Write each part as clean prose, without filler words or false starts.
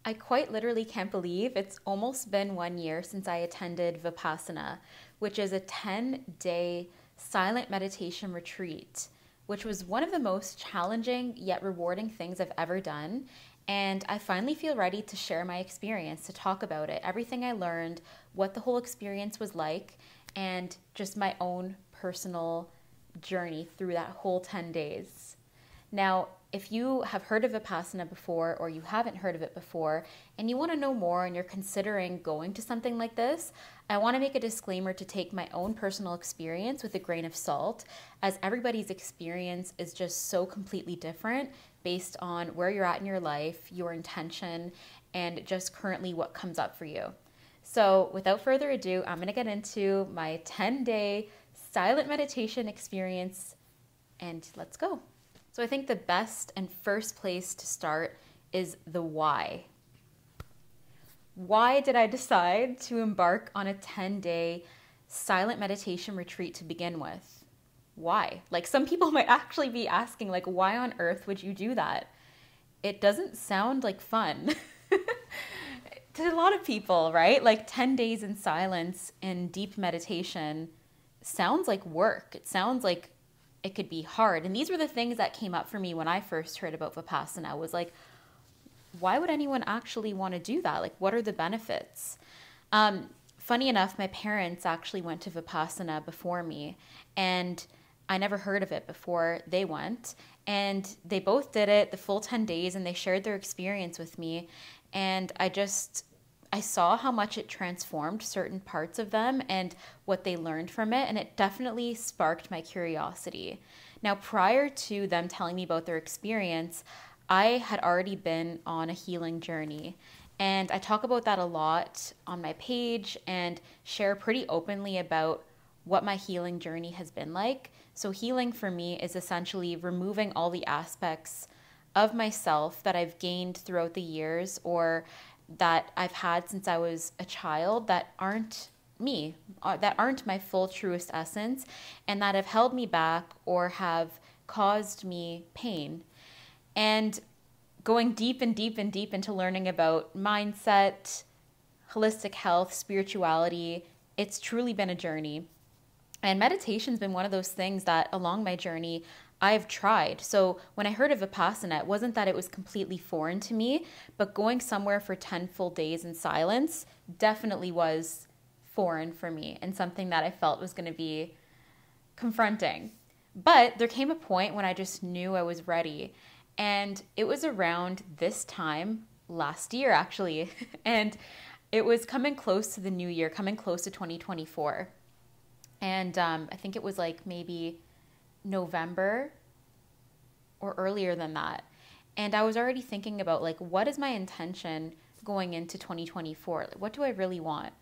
I quite literally can't believe it's almost been 1 year since I attended Vipassana, which is a 10-day silent meditation retreat, which was one of the most challenging yet rewarding things I've ever done. And I finally feel ready to share my experience, to talk about it, everything I learned, what the whole experience was like, and just my own personal journey through that whole 10 days. Now, if you have heard of Vipassana before or you haven't heard of it before and you want to know more and you're considering going to something like this, I want to make a disclaimer to take my own personal experience with a grain of salt, as everybody's experience is just so completely different based on where you're at in your life, your intention, and just currently what comes up for you. So without further ado, I'm going to get into my 10-day silent meditation experience, and let's go. So I think the best and first place to start is the why. Why did I decide to embark on a 10-day silent meditation retreat to begin with? Why? Like, some people might actually be asking, like, why on earth would you do that? It doesn't sound like fun to a lot of people, right? Like 10 days in silence in deep meditation sounds like work. It sounds like it could be hard. And these were the things that came up for me when I first heard about Vipassana, was like, why would anyone actually want to do that? Like, what are the benefits? Funny enough, my parents actually went to Vipassana before me, and I never heard of it before they went. And they both did it the full 10 days, and they shared their experience with me. And I saw how much it transformed certain parts of them and what they learned from it, and it definitely sparked my curiosity. Now, prior to them telling me about their experience, I had already been on a healing journey, and I talk about that a lot on my page and share pretty openly about what my healing journey has been like. So healing for me is essentially removing all the aspects of myself that I've gained throughout the years or that I've had since I was a child that aren't me, that aren't my full truest essence, and that have held me back or have caused me pain. And going deep and deep and deep into learning about mindset, holistic health, spirituality, it's truly been a journey. And meditation's been one of those things that along my journey I've tried. So when I heard of Vipassana, it wasn't that it was completely foreign to me, but going somewhere for 10 full days in silence definitely was foreign for me and something that I felt was going to be confronting. But there came a point when I just knew I was ready. And it was around this time last year, actually. And it was coming close to the new year, coming close to 2024. And I think it was like maybe November or earlier than that. And I was already thinking about, like, what is my intention going into 2024? Like, what do I really want?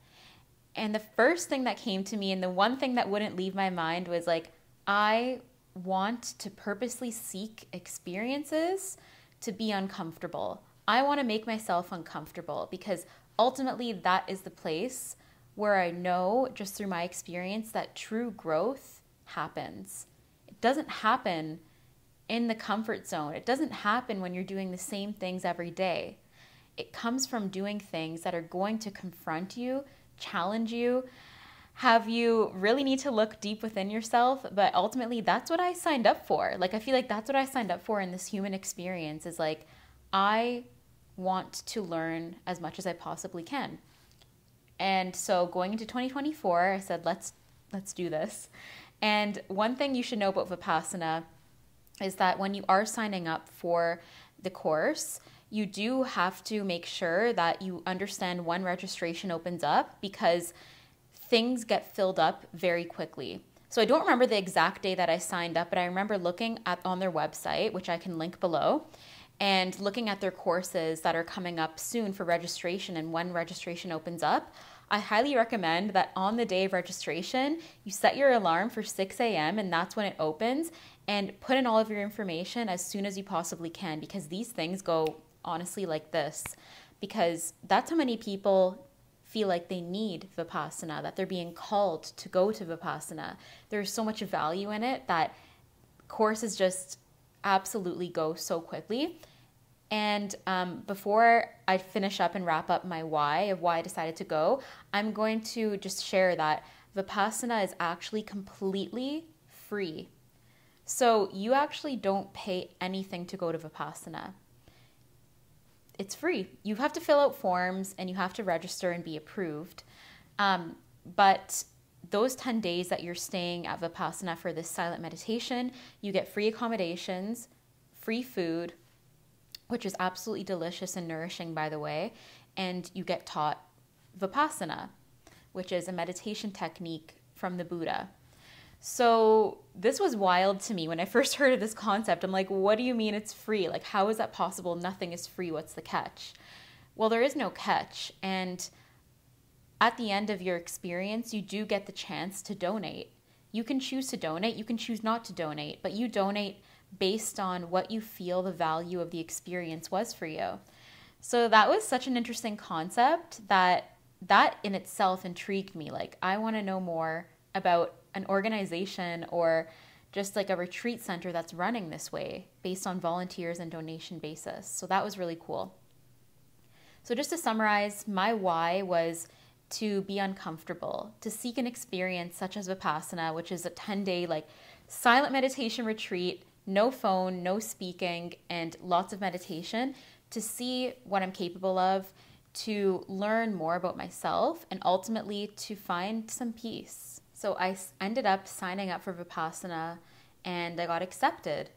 And the first thing that came to me, and the one thing that wouldn't leave my mind, was like, I want to purposely seek experiences to be uncomfortable. I want to make myself uncomfortable, because ultimately that is the place where I know just through my experience that true growth happens. It doesn't happen in the comfort zone. It doesn't happen when you're doing the same things every day. It comes from doing things that are going to confront you, challenge you, have you really need to look deep within yourself. But ultimately, that's what I signed up for. Like, I feel like that's what I signed up for in this human experience, is like, I want to learn as much as I possibly can. And so going into 2024, I said, let's do this. And one thing you should know about Vipassana is that when you are signing up for the course, you do have to make sure that you understand when registration opens up, because things get filled up very quickly. So I don't remember the exact day that I signed up, but I remember looking on their website, which I can link below, and looking at their courses that are coming up soon for registration and when registration opens up. I highly recommend that on the day of registration, you set your alarm for 6 a.m. and that's when it opens, and put in all of your information as soon as you possibly can, because these things go honestly like this, because that's how many people feel like they need Vipassana, that they're being called to go to Vipassana. There's so much value in it that courses just absolutely go so quickly. And before I finish up and wrap up my why of why I decided to go, I'm going to just share that Vipassana is actually completely free. So you actually don't pay anything to go to Vipassana. It's free. You have to fill out forms and you have to register and be approved. But those 10 days that you're staying at Vipassana for this silent meditation, you get free accommodations, free food, which is absolutely delicious and nourishing, by the way, and you get taught Vipassana, which is a meditation technique from the Buddha. So this was wild to me when I first heard of this concept. I'm like, what do you mean it's free? Like, how is that possible? Nothing is free. What's the catch? Well, there is no catch. And at the end of your experience, you do get the chance to donate. You can choose to donate. You can choose not to donate, but you donate based on what you feel the value of the experience was for you. So that was such an interesting concept that in itself intrigued me. Like, I want to know more about an organization or just like a retreat center that's running this way based on volunteers and donation basis. So that was really cool. So just to summarize, my why was to be uncomfortable, to seek an experience such as Vipassana, which is a 10-day like silent meditation retreat, no phone, no speaking, and lots of meditation, to see what I'm capable of, to learn more about myself, and ultimately to find some peace. So I ended up signing up for Vipassana and I got accepted.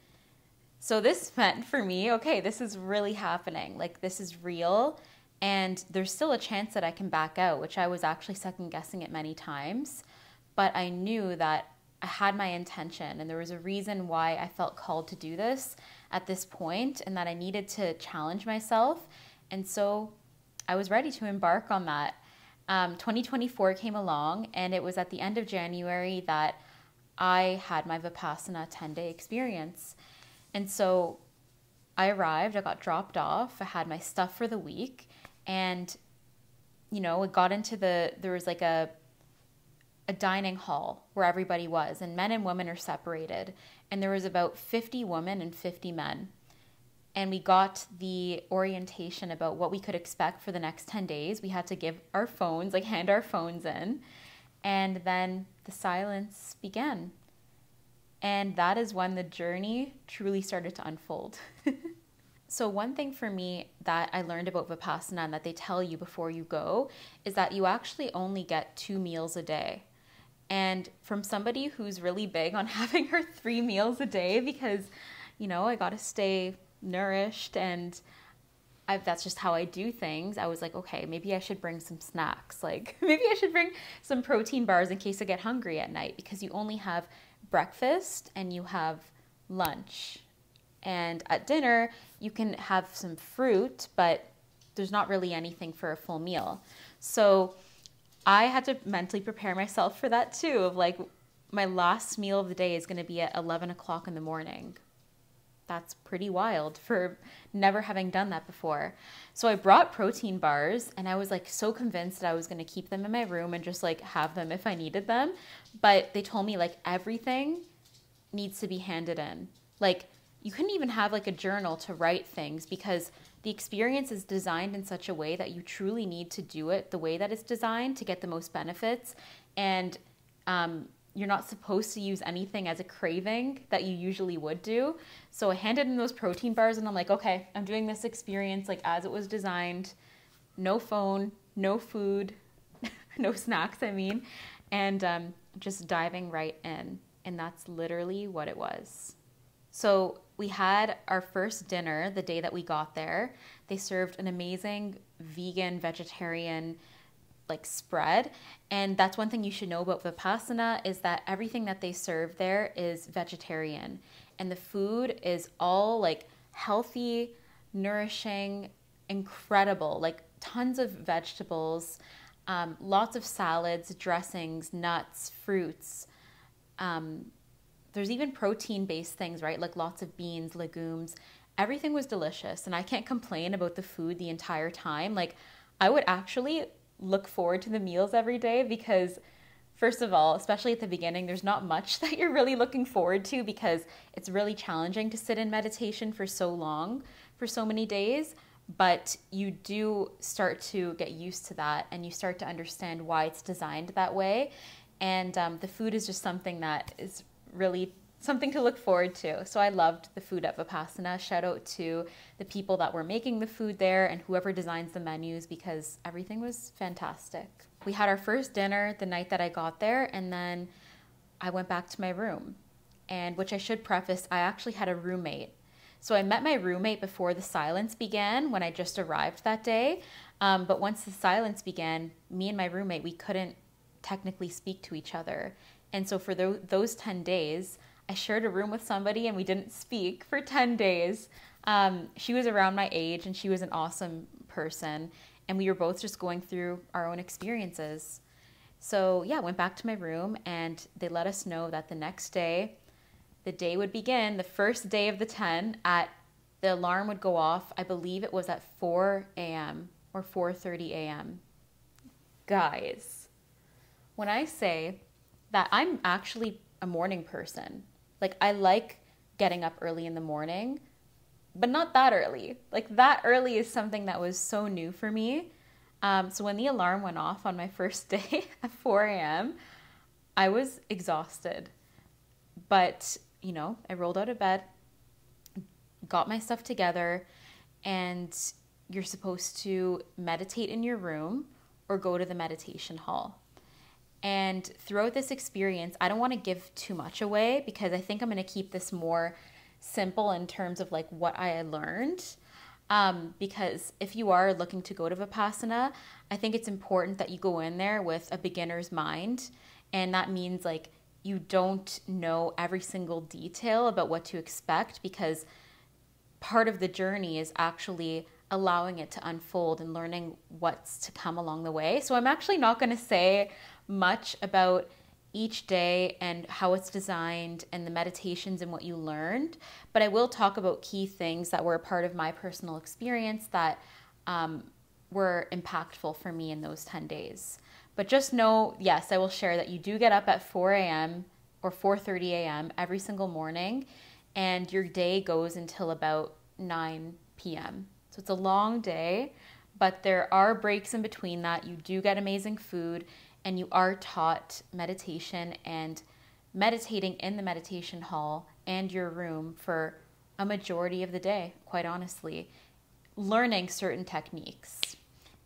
So this meant for me, okay, this is really happening. Like, this is real, and there's still a chance that I can back out, which I was actually second guessing it many times. But I knew that I had my intention and there was a reason why I felt called to do this at this point, and that I needed to challenge myself. And so I was ready to embark on that. 2024 came along, and it was at the end of January that I had my Vipassana 10-day experience. And so I arrived, I got dropped off, I had my stuff for the week, and, you know, it got into there was like a dining hall where everybody was, and men and women are separated, and there was about 50 women and 50 men. And we got the orientation about what we could expect for the next 10 days. We had to give our phones, like hand our phones in, and then the silence began. And that is when the journey truly started to unfold. So one thing for me that I learned about Vipassana, and that they tell you before you go, is that you actually only get 2 meals a day. And from somebody who's really big on having her 3 meals a day, because, you know, I got to stay nourished and that's just how I do things. I was like, okay, maybe I should bring some snacks. Like, maybe I should bring some protein bars in case I get hungry at night, because you only have breakfast and you have lunch. And at dinner, you can have some fruit, but there's not really anything for a full meal. So I had to mentally prepare myself for that too, of like, my last meal of the day is going to be at 11 o'clock in the morning. That's pretty wild for never having done that before. So I brought protein bars, and I was like so convinced that I was going to keep them in my room and just like have them if I needed them. But they told me like everything needs to be handed in. Like, you couldn't even have like a journal to write things, because the experience is designed in such a way that you truly need to do it the way that it's designed to get the most benefits. And you're not supposed to use anything as a craving that you usually would do. So I handed in those protein bars, and I'm like, okay, I'm doing this experience like as it was designed. No phone, no food, no snacks, I mean, and just diving right in. And that's literally what it was. So we had our first dinner the day that we got there. They served an amazing vegan, vegetarian like spread. And that's one thing you should know about Vipassana, is that everything that they serve there is vegetarian. And the food is all like healthy, nourishing, incredible, like tons of vegetables, lots of salads, dressings, nuts, fruits. There's even protein-based things, right? Like lots of beans, legumes. Everything was delicious, and I can't complain about the food the entire time. Like, I would actually look forward to the meals every day, because first of all, especially at the beginning, there's not much that you're really looking forward to, because it's really challenging to sit in meditation for so long, for so many days, but you do start to get used to that and you start to understand why it's designed that way. And the food is just something that is really something to look forward to. So I loved the food at Vipassana. Shout out to the people that were making the food there and whoever designs the menus, because everything was fantastic. We had our first dinner the night that I got there, and then I went back to my room. And which I should preface, I actually had a roommate. So I met my roommate before the silence began when I just arrived that day. But once the silence began, me and my roommate, we couldn't technically speak to each other. And so for those 10 days, I shared a room with somebody and we didn't speak for 10 days. She was around my age and she was an awesome person. And we were both just going through our own experiences. So yeah, went back to my room and they let us know that the next day, the day would begin, the first day of the 10 the alarm would go off. I believe it was at 4 a.m. or 4:30 a.m. Guys, when I say that I'm actually a morning person, like I like getting up early in the morning, but not that early. Like that early is something that was so new for me. So when the alarm went off on my first day at 4 a.m., I was exhausted. But, you know, I rolled out of bed, got my stuff together, and you're supposed to meditate in your room or go to the meditation hall. And throughout this experience, I don't want to give too much away because I think I'm going to keep this more simple in terms of like what I learned. Because if you are looking to go to Vipassana, I think it's important that you go in there with a beginner's mind. And that means like you don't know every single detail about what to expect, because part of the journey is actually allowing it to unfold and learning what's to come along the way. So I'm actually not going to say much about each day and how it's designed and the meditations and what you learned, but I will talk about key things that were a part of my personal experience that were impactful for me in those 10 days. But just know, yes, I will share that you do get up at 4 a.m. or 4:30 a.m. every single morning, and your day goes until about 9 p.m. So it's a long day, but there are breaks in between that. You do get amazing food, and you are taught meditation and meditating in the meditation hall and your room for a majority of the day, quite honestly, learning certain techniques.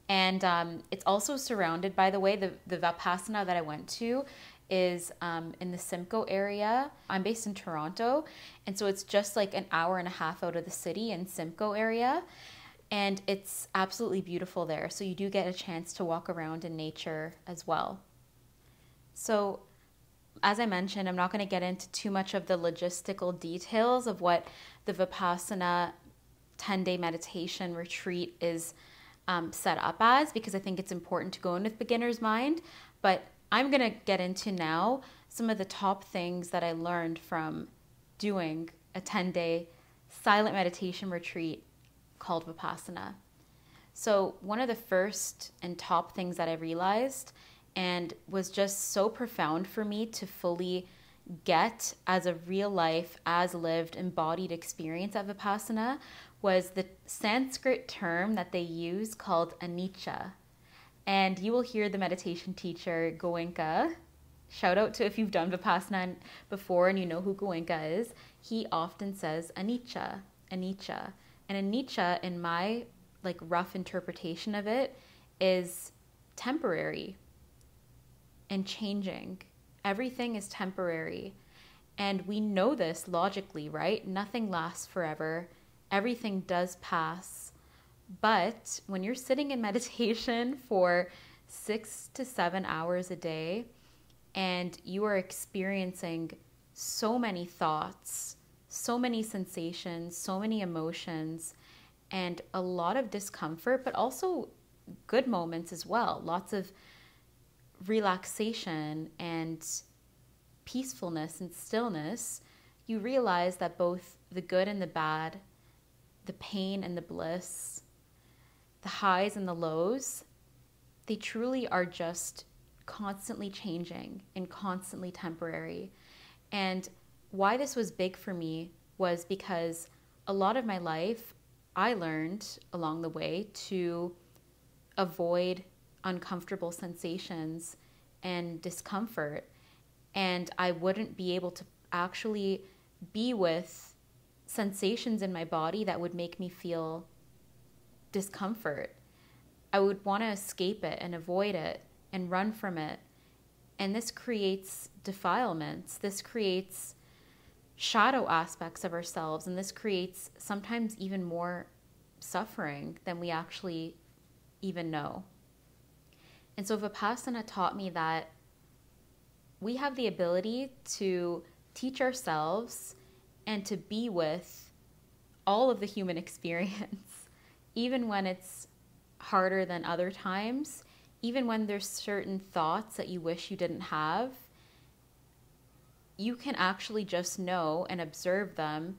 And it's also surrounded, by the way, the Vipassana that I went to is in the Simcoe area. I'm based in Toronto, and so it's just like an hour and a half out of the city in Simcoe area. And it's absolutely beautiful there. So you do get a chance to walk around in nature as well. So as I mentioned, I'm not going to get into too much of the logistical details of what the Vipassana 10-day meditation retreat is set up as, because I think it's important to go in with beginner's mind. But I'm going to get into now some of the top things that I learned from doing a 10-day silent meditation retreat called Vipassana. So one of the first and top things that I realized, and was just so profound for me to fully get as a real life, as lived, embodied experience at Vipassana, was the Sanskrit term that they use called anicca. And you will hear the meditation teacher, Goenka, shout out to if you've done Vipassana before and you know who Goenka is, he often says anicca, anicca. And anicca, in my like rough interpretation of it, is temporary and changing. Everything is temporary. And we know this logically, right? Nothing lasts forever. Everything does pass. But when you're sitting in meditation for 6 to 7 hours a day and you are experiencing so many thoughts, so many sensations, so many emotions, and a lot of discomfort, but also good moments as well. Lots of relaxation and peacefulness and stillness. You realize that both the good and the bad, the pain and the bliss, the highs and the lows, they truly are just constantly changing and constantly temporary. And why this was big for me was because a lot of my life, I learned along the way to avoid uncomfortable sensations and discomfort. And I wouldn't be able to actually be with sensations in my body that would make me feel discomfort. I would want to escape it and avoid it and run from it. And this creates defilements. This creates shadow aspects of ourselves. And this creates sometimes even more suffering than we actually even know. And so Vipassana taught me that we have the ability to teach ourselves and to be with all of the human experience, even when it's harder than other times, even when there's certain thoughts that you wish you didn't have. You can actually just know and observe them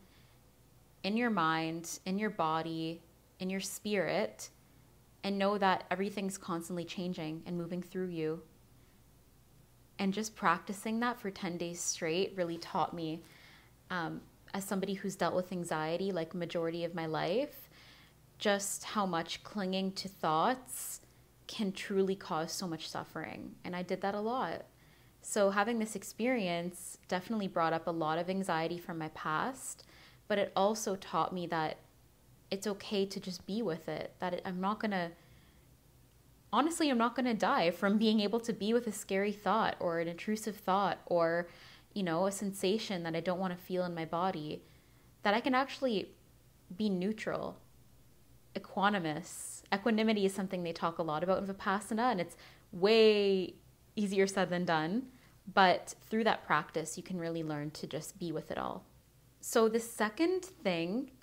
in your mind, in your body, in your spirit, and know that everything's constantly changing and moving through you. And just practicing that for 10 days straight really taught me, as somebody who's dealt with anxiety like majority of my life, just how much clinging to thoughts can truly cause so much suffering. And I did that a lot. So having this experience definitely brought up a lot of anxiety from my past, but it also taught me that it's okay to just be with it, that I'm not going to die from being able to be with a scary thought or an intrusive thought or, a sensation that I don't want to feel in my body, that I can actually be neutral, equanimous. Equanimity is something they talk a lot about in Vipassana, and it's way easier said than done. But through that practice, you can really learn to just be with it all. So the second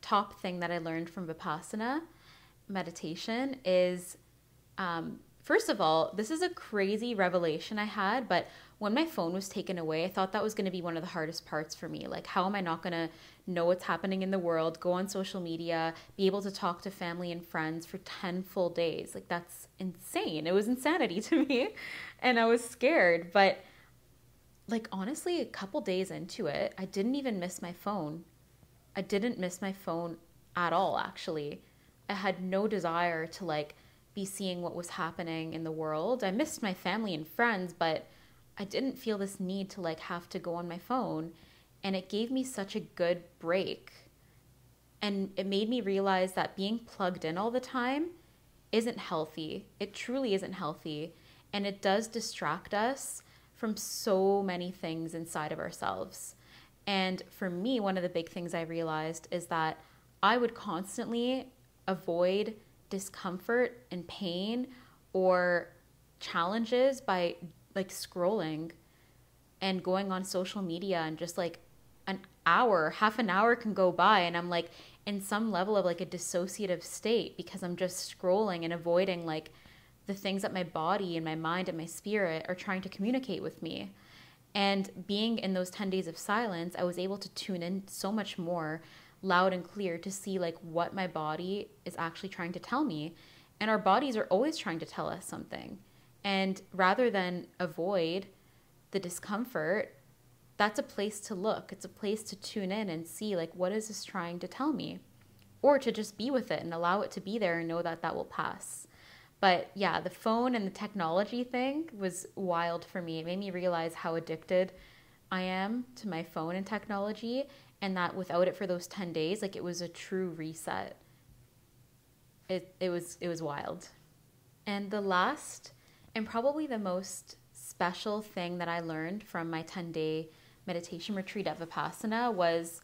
top thing that I learned from Vipassana meditation is, first of all, this is a crazy revelation I had, but when my phone was taken away, I thought that was going to be one of the hardest parts for me. Like, how am I not going to know what's happening in the world, go on social media, be able to talk to family and friends for 10 full days? Like, that's insane. It was insanity to me, and I was scared. But, like, honestly, a couple days into it, I didn't even miss my phone. I didn't miss my phone at all, actually. I had no desire to, like, be seeing what was happening in the world. I missed my family and friends, but I didn't feel this need to, like, have to go on my phone. And it gave me such a good break. And it made me realize that being plugged in all the time isn't healthy. It truly isn't healthy. And it does distract us from so many things inside of ourselves. And for me, one of the big things I realized is that I would constantly avoid discomfort and pain or challenges by, like, scrolling and going on social media, and just like half an hour can go by and I'm like in some level of like a dissociative state because I'm just scrolling and avoiding like the things that my body and my mind and my spirit are trying to communicate with me. And being in those 10 days of silence, I was able to tune in so much more loud and clear to see like what my body is actually trying to tell me. And our bodies are always trying to tell us something. And rather than avoid the discomfort, that's a place to look. It's a place to tune in and see like, what is this trying to tell me? Or to just be with it and allow it to be there and know that that will pass. But yeah, the phone and the technology thing was wild for me. It made me realize how addicted I am to my phone and technology, and that without it for those 10 days, like, it was a true reset. It was wild. And the last and probably the most special thing that I learned from my 10-day meditation retreat at Vipassana was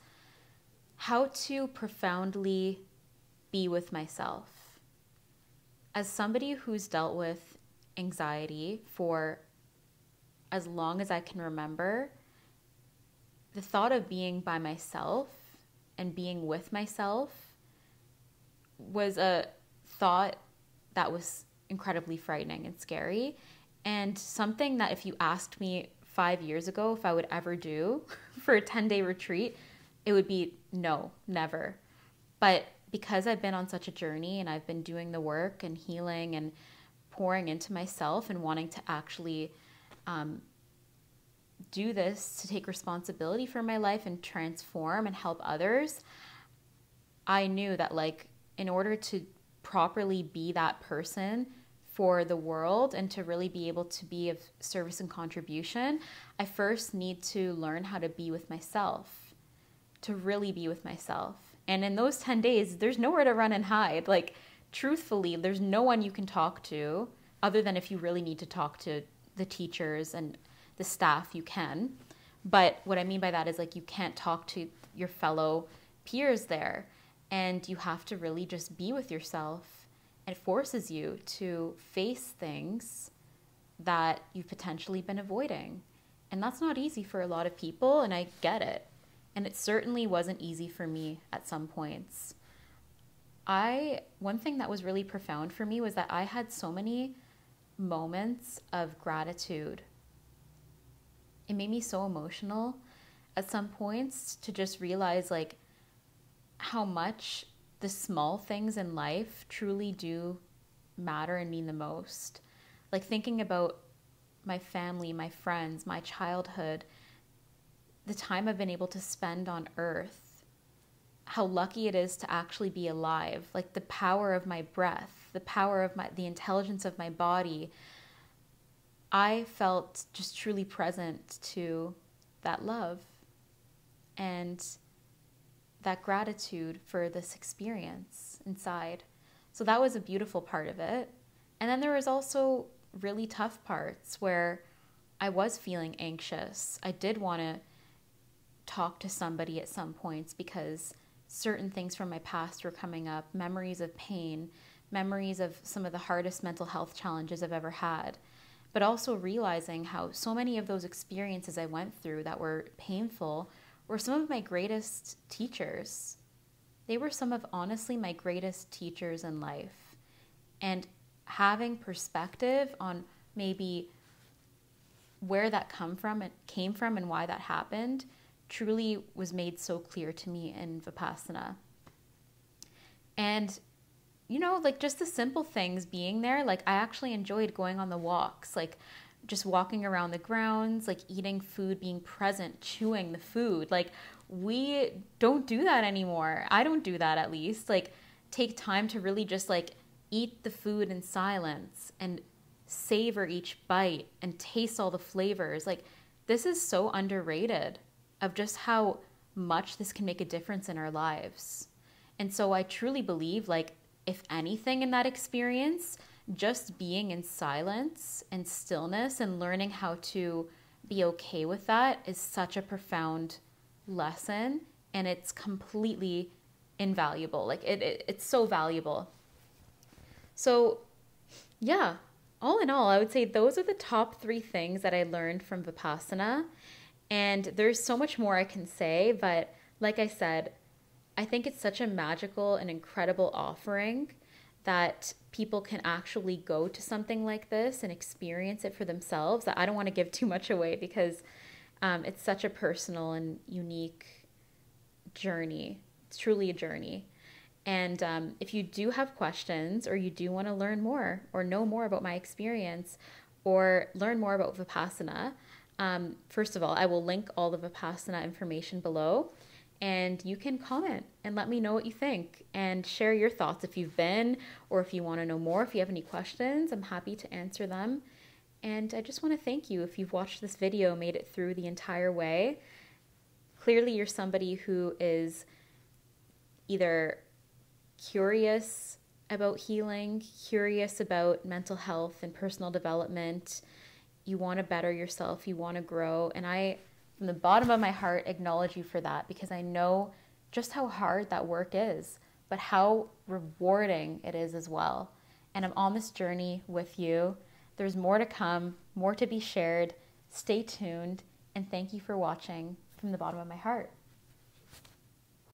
how to profoundly be with myself. As somebody who's dealt with anxiety for as long as I can remember, the thought of being by myself and being with myself was a thought that was incredibly frightening and scary, and something that if you asked me 5 years ago if I would ever do for a 10-day retreat, it would be no, never. But because I've been on such a journey and I've been doing the work and healing and pouring into myself and wanting to actually do this to take responsibility for my life and transform and help others, I knew that like in order to properly be that person for the world and to really be able to be of service and contribution, I first need to learn how to be with myself, to really be with myself. And in those 10 days, there's nowhere to run and hide. Like, truthfully, there's no one you can talk to other than if you really need to talk to the teachers and the staff, you can. But what I mean by that is, like, you can't talk to your fellow peers there. And you have to really just be with yourself. It forces you to face things that you've potentially been avoiding. And that's not easy for a lot of people, and I get it. And it certainly wasn't easy for me at some points. One thing that was really profound for me was that I had so many moments of gratitude. It made me so emotional at some points to just realize, like, how much the small things in life truly do matter and mean the most. Like, thinking about my family, my friends, my childhood, the time I've been able to spend on earth, how lucky it is to actually be alive, like the power of my breath, the power of the intelligence of my body. I felt just truly present to that love and that gratitude for this experience inside. So that was a beautiful part of it. And then there was also really tough parts where I was feeling anxious. I did want to talk to somebody at some points because certain things from my past were coming up, memories of pain, memories of some of the hardest mental health challenges I've ever had, but also realizing how so many of those experiences I went through that were painful were some of my greatest teachers. They were some of, honestly, my greatest teachers in life. And having perspective on maybe where that came from and why that happened truly was made so clear to me in Vipassana. And, you know, like, just the simple things being there, like, I actually enjoyed going on the walks, like just walking around the grounds, like eating food, being present, chewing the food. Like, we don't do that anymore. I don't do that, at least. Like, take time to really just, like, eat the food in silence and savor each bite and taste all the flavors. Like, this is so underrated of just how much this can make a difference in our lives. And so I truly believe, like, if anything in that experience, just being in silence and stillness and learning how to be okay with that is such a profound lesson, and it's completely invaluable. Like, it's so valuable. So yeah, all in all, I would say those are the top 3 things that I learned from Vipassana. And there's so much more I can say, but like I said, I think it's such a magical and incredible offering that people can actually go to something like this and experience it for themselves. That I don't want to give too much away because it's such a personal and unique journey. It's truly a journey. And if you do have questions, or you do want to learn more or know more about my experience or learn more about Vipassana, first of all, I will link all the Vipassana information below, and you can comment and let me know what you think and share your thoughts if you've been, or if you want to know more. If you have any questions, I'm happy to answer them. And I just want to thank you if you've watched this video, made it through the entire way. Clearly, you're somebody who is either curious about healing, curious about mental health and personal development. You want to better yourself, you want to grow. And I, from the bottom of my heart, acknowledge you for that, because I know just how hard that work is, but how rewarding it is as well. And I'm on this journey with you. There's more to come, more to be shared. Stay tuned, and thank you for watching from the bottom of my heart.